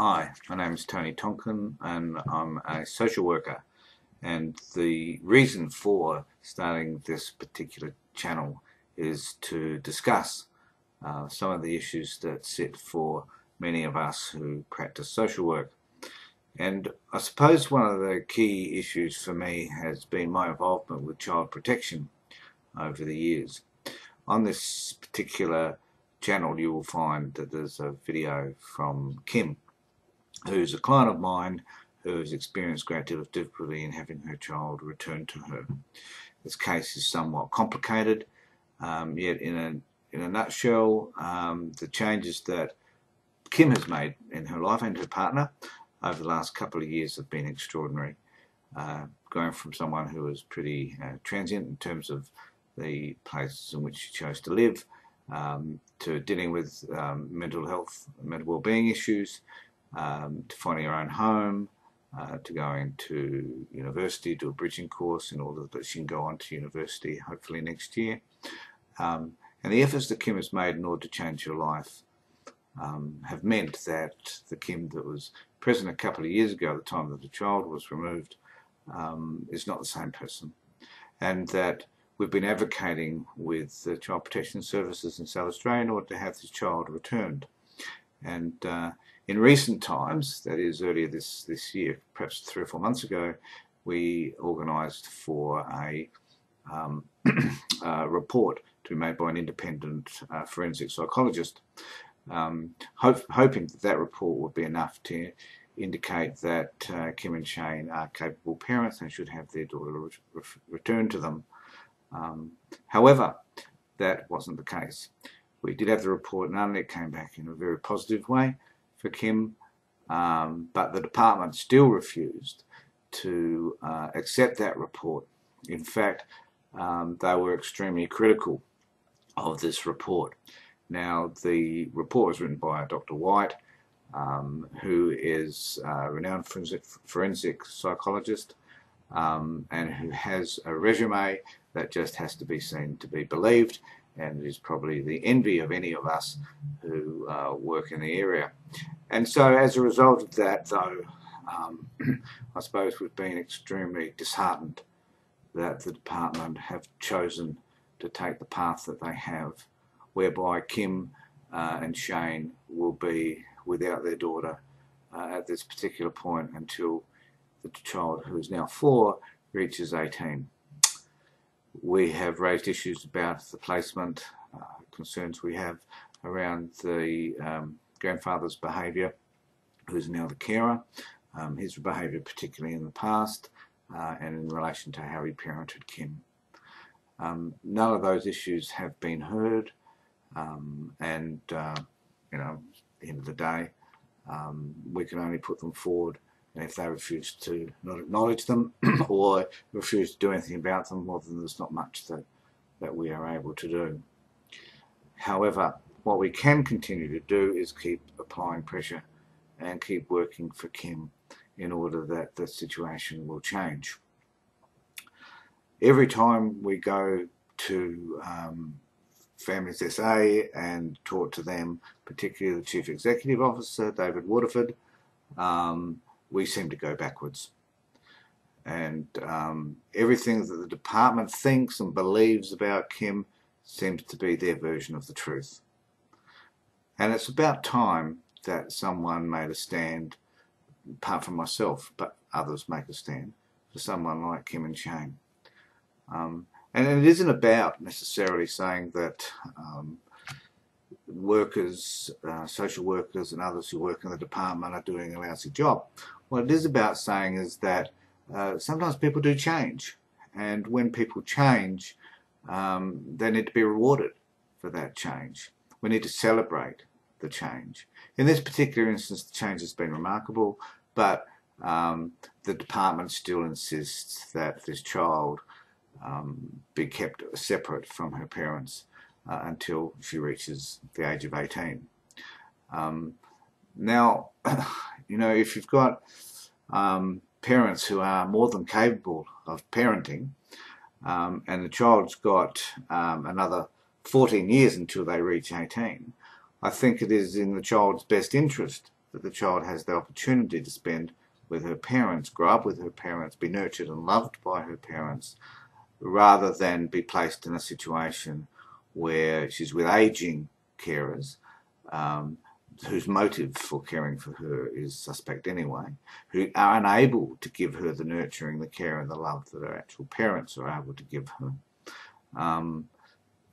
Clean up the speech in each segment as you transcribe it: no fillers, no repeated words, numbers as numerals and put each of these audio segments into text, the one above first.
Hi, my name is Tony Tonkin and I'm a social worker, and the reason for starting this particular channel is to discuss some of the issues that sit for many of us who practice social work. And I suppose one of the key issues for me has been my involvement with child protection over the years. On this particular channel you will find that there's a video from Kim, who's a client of mine who has experienced a great deal of difficulty in having her child returned to her. This case is somewhat complicated, yet in a nutshell, the changes that Kim has made in her life and her partner over the last couple of years have been extraordinary. Going from someone who was pretty transient in terms of the places in which she chose to live, to dealing with mental health, mental well-being issues, to finding her own home, to going to university, do a bridging course in order that she can go on to university hopefully next year. And the efforts that Kim has made in order to change her life have meant that the Kim that was present a couple of years ago at the time that the child was removed is not the same person, and that we've been advocating with the Child Protection Services in South Australia in order to have this child returned. And in recent times, that is earlier this year, perhaps 3 or 4 months ago, we organised for a report to be made by an independent forensic psychologist, hoping that that report would be enough to indicate that Kim and Shane are capable parents and should have their daughter returned to them. However, that wasn't the case. We did have the report, and it came back in a very positive way for Kim, but the department still refused to accept that report. In fact, they were extremely critical of this report. Now, the report was written by Dr. White, who is a renowned forensic psychologist, and who has a resume that just has to be seen to be believed, and is probably the envy of any of us who work in the area. And so as a result of that, though, I suppose we've been extremely disheartened that the department have chosen to take the path that they have, whereby Kim and Shane will be without their daughter at this particular point until the child, who is now 4, reaches 18. We have raised issues about the placement, concerns we have around the grandfather's behaviour, who's now the carer, his behaviour particularly in the past, and in relation to how he parented Kim. None of those issues have been heard, and at the end of the day, we can only put them forward, and if they refuse to not acknowledge them or refuse to do anything about them, well, then there's not much that we are able to do. However, what we can continue to do is keep applying pressure and keep working for Kim in order that the situation will change. Every time we go to Families SA and talk to them, particularly the Chief Executive Officer, David Waterford, we seem to go backwards. And everything that the department thinks and believes about Kim seems to be their version of the truth. And it's about time that someone made a stand, apart from myself, but others make a stand for someone like Kim and Shane. And it isn't about necessarily saying that workers, social workers and others who work in the department are doing a lousy job. What it is about saying is that sometimes people do change, and when people change, they need to be rewarded for that change. We need to celebrate the change. In this particular instance, the change has been remarkable, but the department still insists that this child be kept separate from her parents until she reaches the age of 18. Now, if you've got parents who are more than capable of parenting, and the child's got another 14 years until they reach 18, I think it is in the child's best interest that the child has the opportunity to spend with her parents, grow up with her parents, be nurtured and loved by her parents, rather than be placed in a situation where she's with ageing carers, whose motive for caring for her is suspect anyway, who are unable to give her the nurturing, the care and the love that her actual parents are able to give her.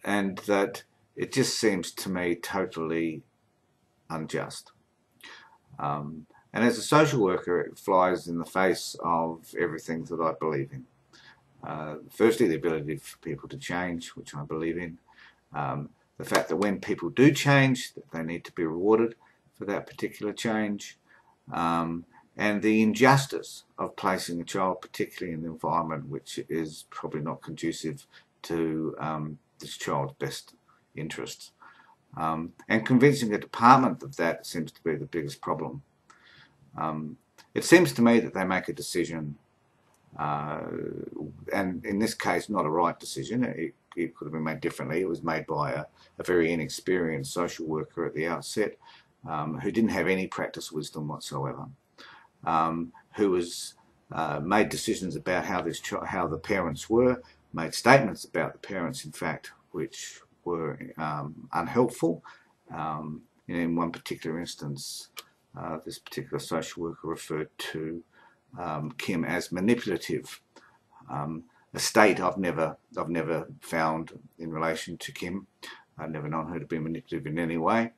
And that it just seems to me totally unjust. And as a social worker, it flies in the face of everything that I believe in. Firstly, the ability for people to change, which I believe in. The fact that when people do change, that they need to be rewarded for that particular change. And the injustice of placing a child, particularly in an environment which is probably not conducive to this child's best interests. And convincing a department of that seems to be the biggest problem. It seems to me that they make a decision, and in this case not a right decision. It could have been made differently. It was made by a very inexperienced social worker at the outset, who didn't have any practice wisdom whatsoever, who was made decisions about how the parents were, made statements about the parents, in fact, which were unhelpful. In one particular instance, this particular social worker referred to Kim as manipulative, a state I've never found in relation to Kim. I've never known her to be manipulative in any way.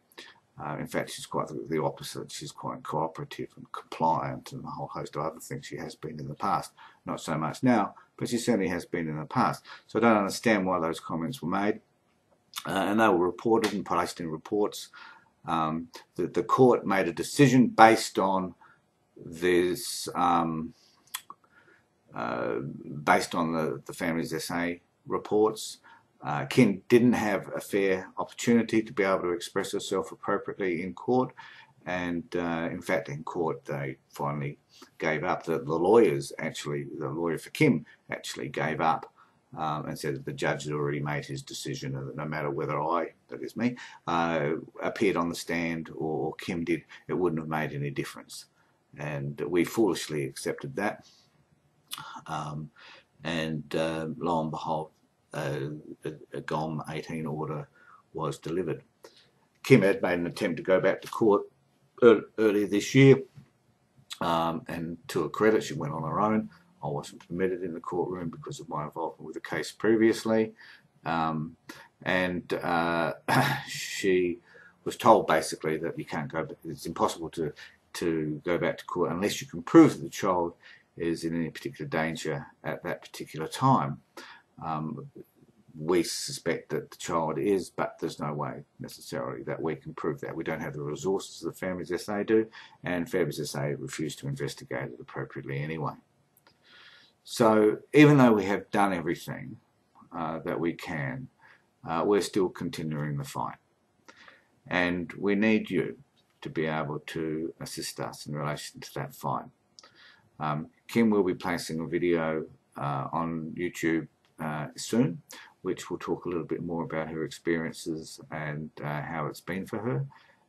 In fact, she's quite the opposite. She's quite cooperative and compliant and a whole host of other things she has been in the past. Not so much now, but she certainly has been in the past. So I don't understand why those comments were made. And they were reported and placed in reports. The court made a decision based on this, based on the Families SA reports. Kim didn't have a fair opportunity to be able to express herself appropriately in court, and in fact in court they finally gave up. The lawyers actually, the lawyer for Kim actually gave up and said that the judge had already made his decision, and that no matter whether that is me, appeared on the stand or Kim did, it wouldn't have made any difference. And we foolishly accepted that, and lo and behold, a GOM 18 order was delivered. Kim had made an attempt to go back to court earlier this year, and to her credit, she went on her own. I wasn't permitted in the courtroom because of my involvement with the case previously, and she was told basically that you can't go back. It's impossible to go back to court unless you can prove that the child is in any particular danger at that particular time. We suspect that the child is, but there's no way necessarily that we can prove that. We don't have the resources that Families SA do, and Families SA refused to investigate it appropriately anyway. So even though we have done everything that we can, we're still continuing the fight. And we need you to be able to assist us in relation to that fight. Kim will be placing a video on YouTube soon, which will talk a little bit more about her experiences and how it's been for her,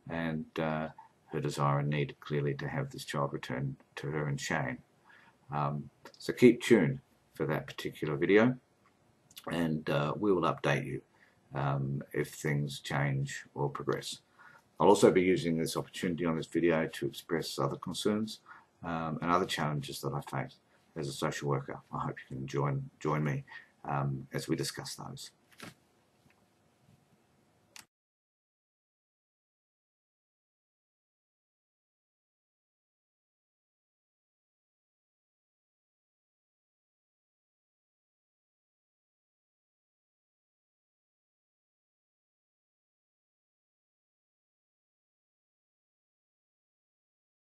and her desire and need clearly to have this child returned to her and Shane. So keep tuned for that particular video, and we will update you if things change or progress. I'll also be using this opportunity on this video to express other concerns and other challenges that I face as a social worker. I hope you can join me as we discuss those.